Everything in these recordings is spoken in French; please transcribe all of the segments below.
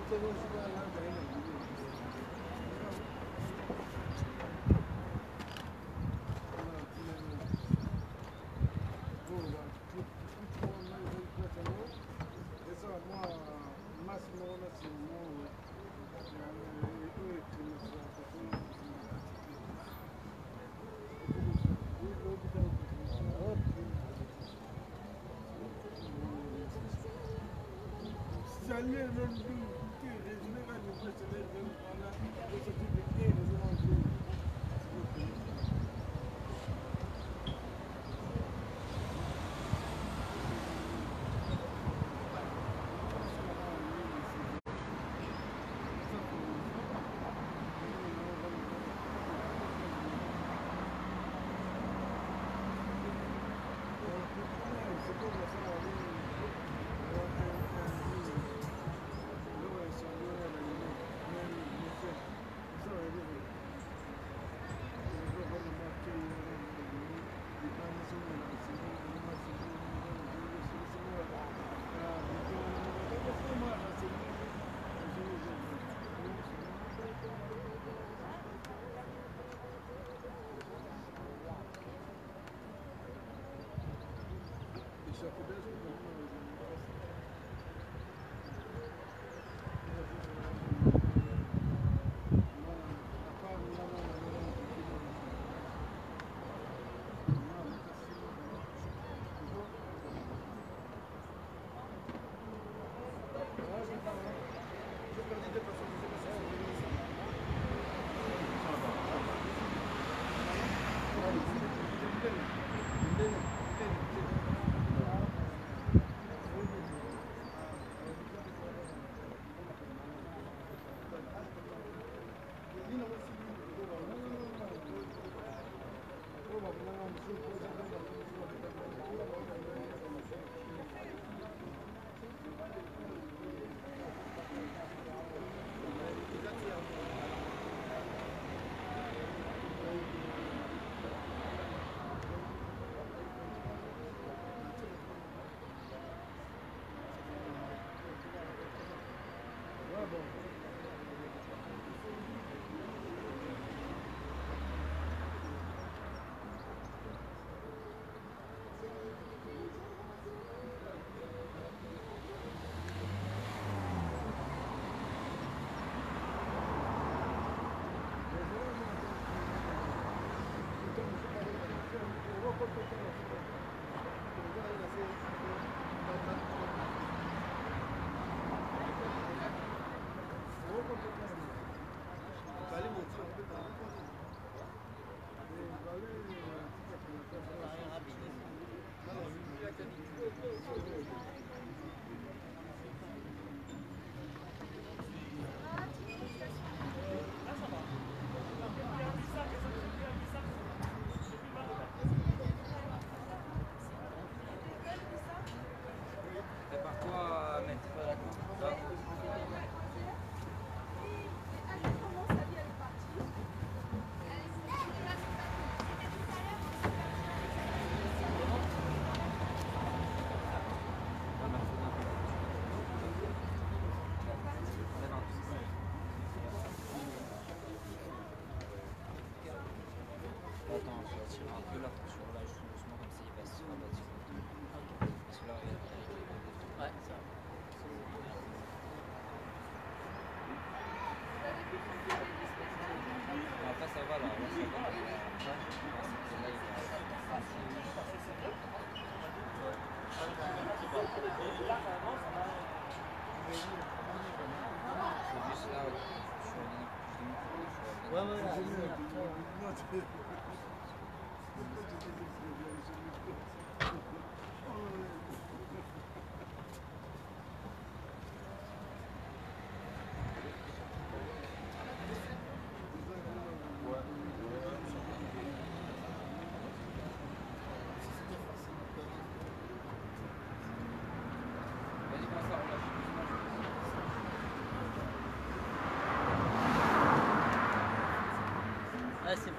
C'est bon,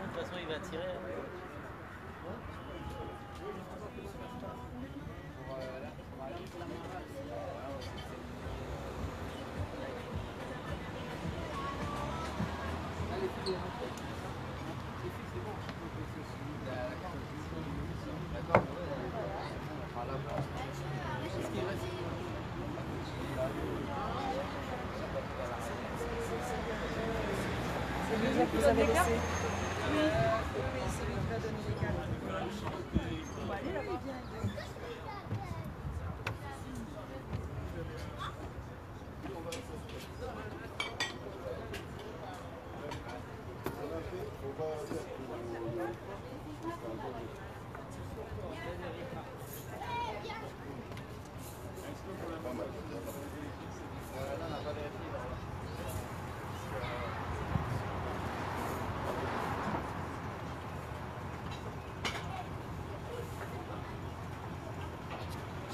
de toute façon il va tirer. Vous avez laissé? Oui, c'est lui qui va donner les cartes. On va aller là-bas.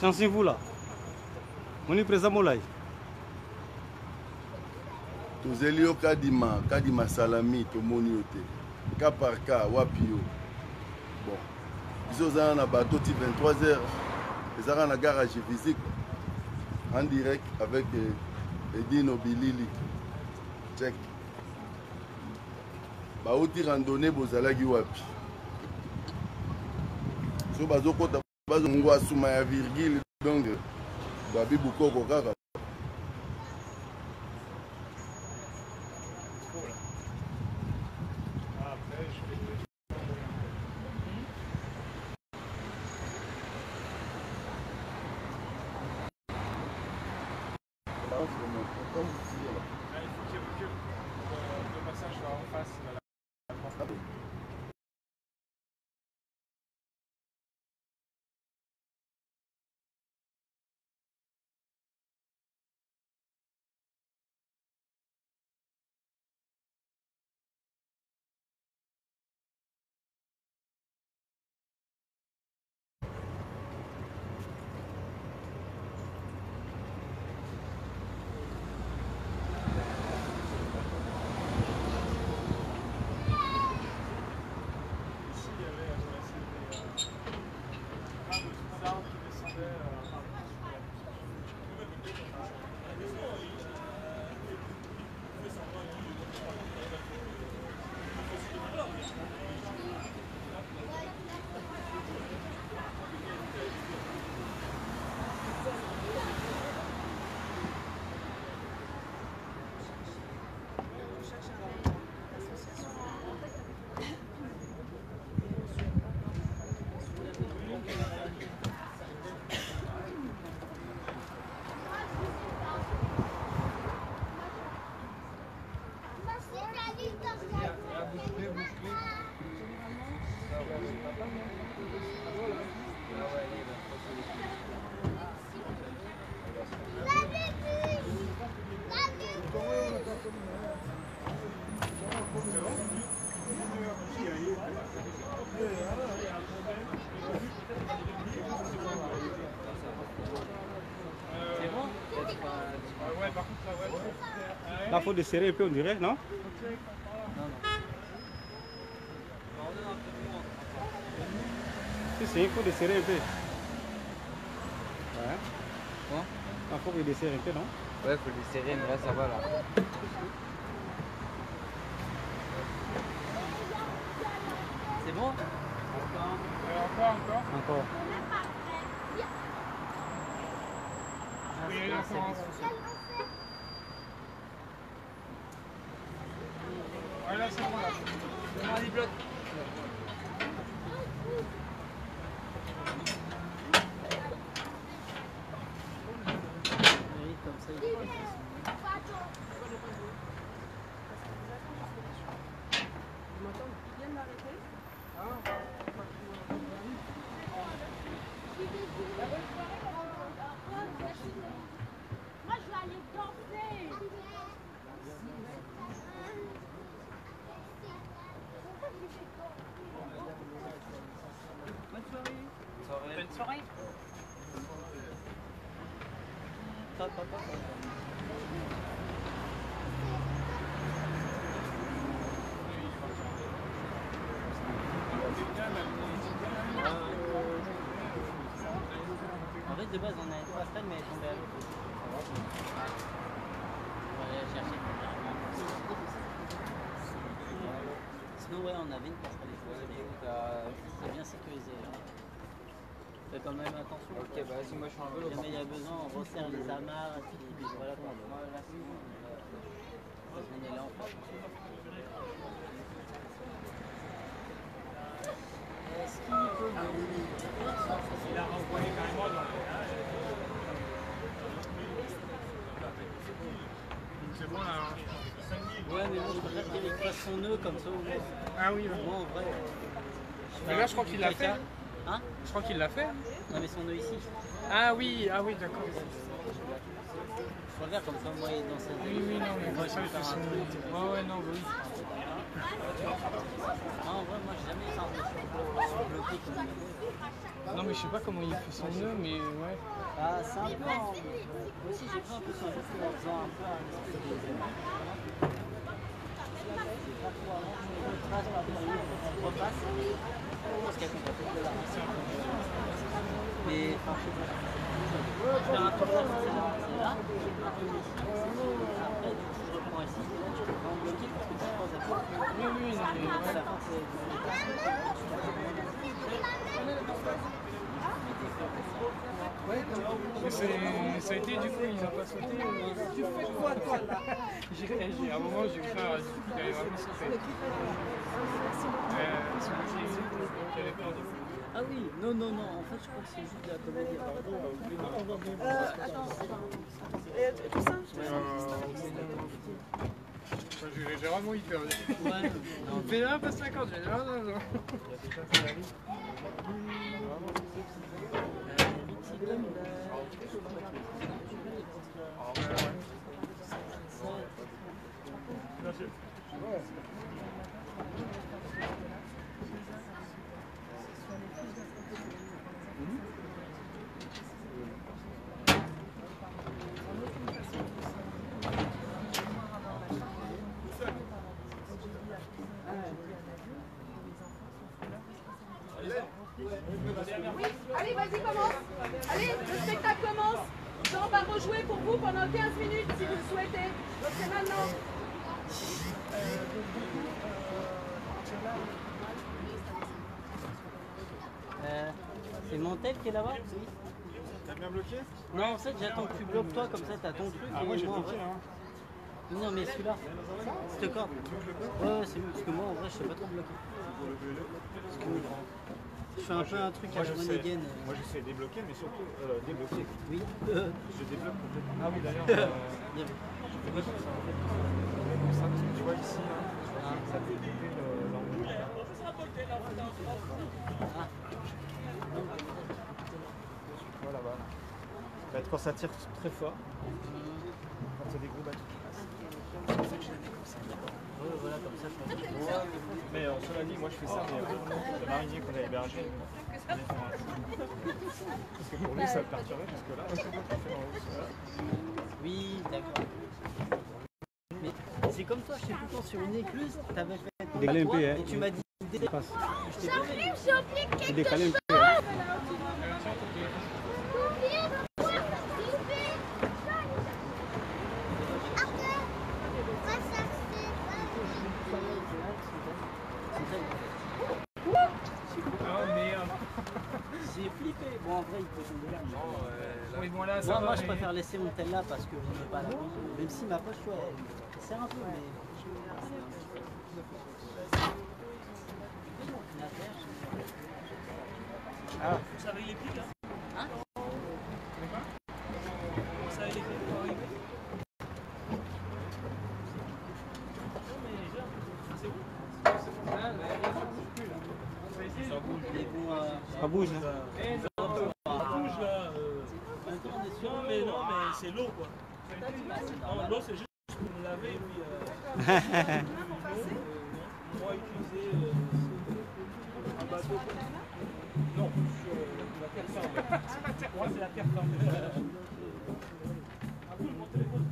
Chancez-vous là. On est présent Molay. Tozeli yo kadima salami tomoni yo te. Cas par cas wapi yo. Bon. Biso zana na bateau 23h. Ezaka na garage physique en direct avec Edino Bilili. Check. Bauti randonnée bozalaki wapi. So bazokota bazongo asuma ya virgule donc babi bukoko kaka. Là, il faut desserrer un peu, on dirait, non? Si, il faut desserrer un peu. Ouais. Quoi? Il faut qu'il desserre un peu, non? Ouais, il faut le serrer, mais là ça va là. C'est bon? Encore. Oui, là c'est bon là. Comment on débloque? Oui, comme ça, il est pas facile. Moi je vais aller danser. Bonne soirée. Bonne soirée. En fait, de base, on a une passerelle, mais elle est tombée à l'eau. On va aller la chercher. sécurisé. Fais quand même attention. Ok, bah vas-y, moi je suis un vélo. Si jamais il y a besoin, on resserre les amarres et puis voilà quoi. On est là en fait. Est-ce qu'il peut Il a renvoyé carrément dans c'est bon là. Ouais, mais moi je préfère qu'il fasse son nœud comme ça au moins. Ah oui, Moi en vrai. mais là je crois qu'il l'a fait. Hein? Je crois qu'il l'a fait. Non mais son nœud ici. Ah oui, d'accord. Je préfère comme ça, moi il est dans cette. Oui, non, mais moi comme ça, je il peux fait faire un son... truc. Ouais, non, oui. Ah, en vrai, moi j'ai jamais ça bloqué comme ça. Non, mais je sais pas comment il fait son nœud, mais ouais. Ah, c'est un peu en... Moi aussi j'ai pris un peu son jeu en faisant un peu un espèce de... C'est pas trop avant, je me trace par des yeux, on repasse. Parce qu'il y a qu'on va faire de la mais enfin, je sais pas. Je vais faire un tour là, c'est là. Après, si je reprends ici, je peux pas en bloquer parce que tu poses à quoi. Oui, non, mais... À la fin, c'est... Mais ça a été, du coup, ils n'ont pas sauté. Tu fais quoi toi là? J'ai réagi, à un moment, j'ai fait un truc qui allait vraiment sauter. Celui qui avait peur du coup. Ah oui, non, en fait je crois que c'est juste de la comédie. Attends. Et tout ça? J'ai vraiment eu peur. Ouais. On fait là, pas 50, j'ai dit non. Allez, vas-y, commence. Allez, le spectacle commence. On va rejouer pour vous pendant 15 minutes si vous le souhaitez. Donc c'est maintenant. C'est Montel qui est là-bas? Oui. T'as bien bloqué? Non, en fait j'attends que tu bloques toi, comme ça t'as ton truc. Ah, et moi j'ai en bloqué vrai- hein. Non mais celui-là, cette corde. Ouais, c'est mieux parce que moi en vrai je sais pas trop bloquer. Parce que je fais un peu un truc à la Renegade. Moi j'essaie de débloquer, mais surtout débloquer. Oui. Je débloque complètement. Ah oui d'ailleurs, Bien. comme ça, parce que tu vois ici, hein, ça peut couper l'angle. Ah. Voilà, voilà. Quand ça tire très fort, quand c'est des gros bateaux qui passent. Ouais, voilà, comme ça je pense. Mais cela dit, moi je fais ça, mais le marinier qu'on a hébergé, parce que pour lui ça le perturbait, parce que là, on fait en haut. Oui, d'accord. Mais c'est comme toi, je sais plus quand sur une écluse, t'avais fait ton Décalé un toit, peu, hein. et tu m'as dit Il passe. je t'ai donné. Il décale un peu. Hein. Oh merde. J'ai flippé. Bon, en vrai, il peut tomber là. Oui, bon là, ça va. Moi, je préfère laisser mon tel là parce que je n'ai pas la poche. Même si ma poche, ouais, elle sert un peu, mais. Ah, Vous savez les pics, hein? Hein? Vous savez les pics pour arriver? Non, mais là, c'est où? Mais bon, ça bouge. Hein. Ça bouge là. Non, mais c'est l'eau quoi. Non, l'eau c'est juste pour me laver et puis. Moi utiliser un bateau. Non, sur la terre ferme. Moi c'est la terre ferme. Ah oui, mon téléphone.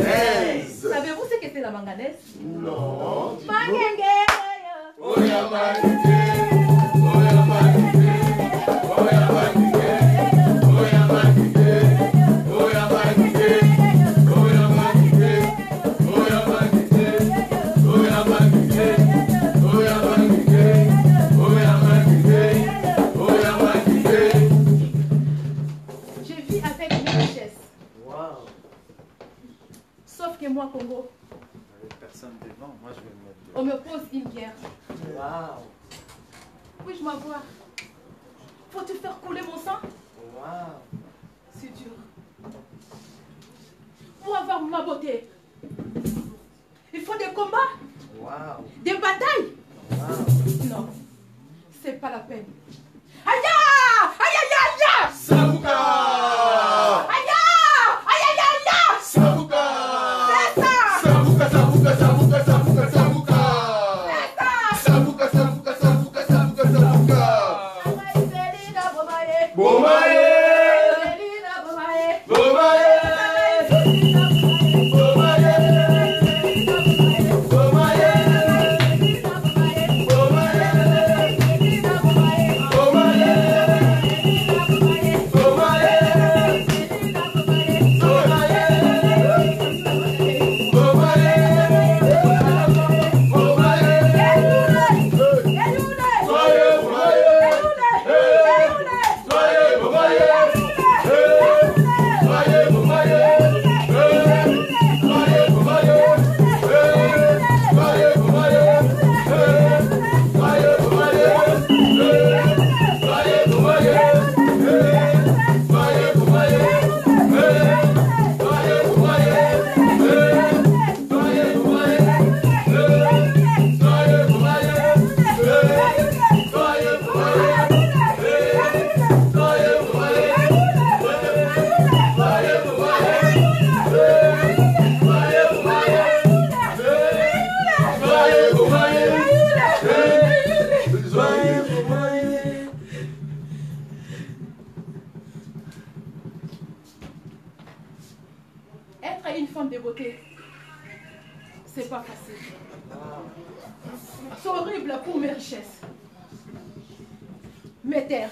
Hey! horrible pour mes richesses. Mes terres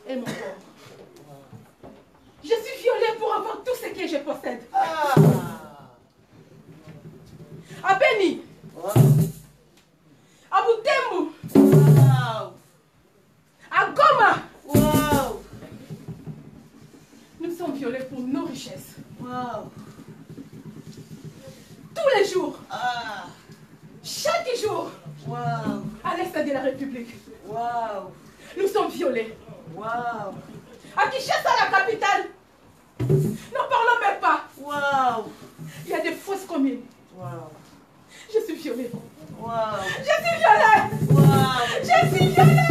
et mon corps. Je suis violée pour avoir tout ce que je possède. À Beni, à Butembo, à Goma. Nous sommes violés pour nos richesses. Tous les jours, chaque jour, à l'est de la République, nous sommes violés. À Kinshasa, la capitale, n'en parlons même pas. Il y a des fausses communes. Je suis violée. Je suis violée. Je suis violée.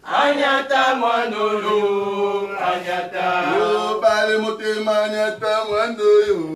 Anyata Mwanolo, Anyata. Oh, parle motema Anyata Mwanolo.